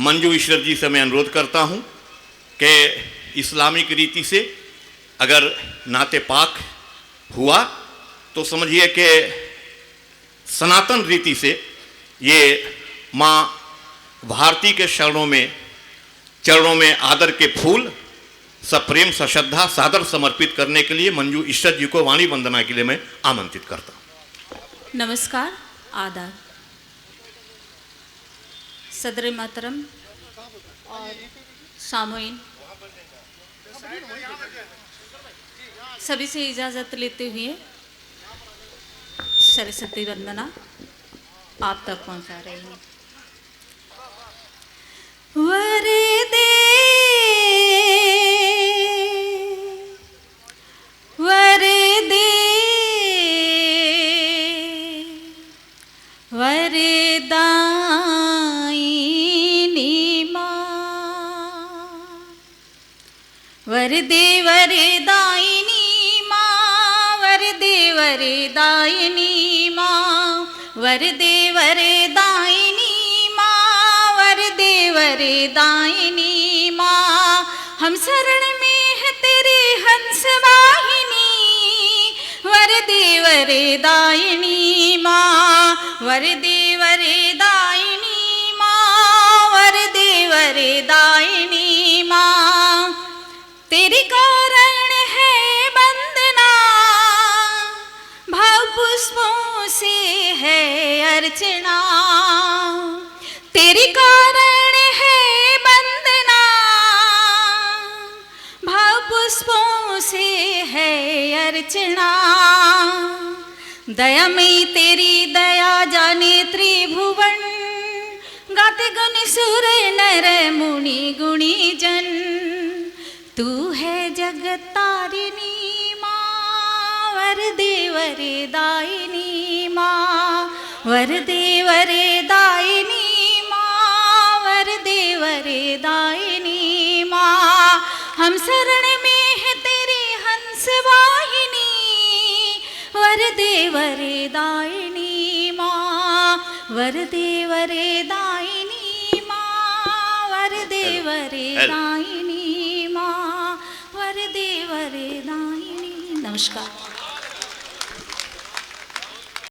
मंजू ईश्वर जी से मैं अनुरोध करता हूं कि इस्लामिक रीति से अगर नाते पाक हुआ तो समझिए कि सनातन रीति से ये माँ भारती के चरणों में आदर के फूल सप्रेम सश्रद्धा सादर समर्पित करने के लिए मंजू ईश्वर जी को वाणी वंदना के लिए मैं आमंत्रित करता हूँ। नमस्कार, आदाब। सदर मोहतरम और सामईन सभी से इजाज़त लेते हुए सरस्वती वंदना आप तक पहुंचा रही हूँ। वरदे वरदे वरदायिनी माँ, वरदे वरदायिनी माँ, वरदे वरदायिनी माँ, वरदे वरदायिनी माँ, वरदे वरदायिनी माँ। हम शरण में है तेरे हंस वाहिनी, वरदे वरदायिनी माँ, वरदे वरदायिनी माँ, वरदे वरदायिनी माँ। तेरे कारण है वंदना, भाव पुष्पों से है अर्चना। तेरे कारण है वंदना, भाव पुष्पों से है अर्चना। दयामयी तेरी दया जाने त्रिभुवन, गाते गुण सुर नर मुनि गुणी जन। तू है जगत तारिणी माँ, वरदे वरदायिनी माँ, वरदे वरदायिनी माँ, वरदे वरदायिनी माँ। हम शरण में है तेरे हंस वाहिनी, वरदे वरदायिनी माँ, वरदे वरदायिनी माँ, वरदे वरदायिनी माँ, वरदे वरदायिनी। नमस्कार।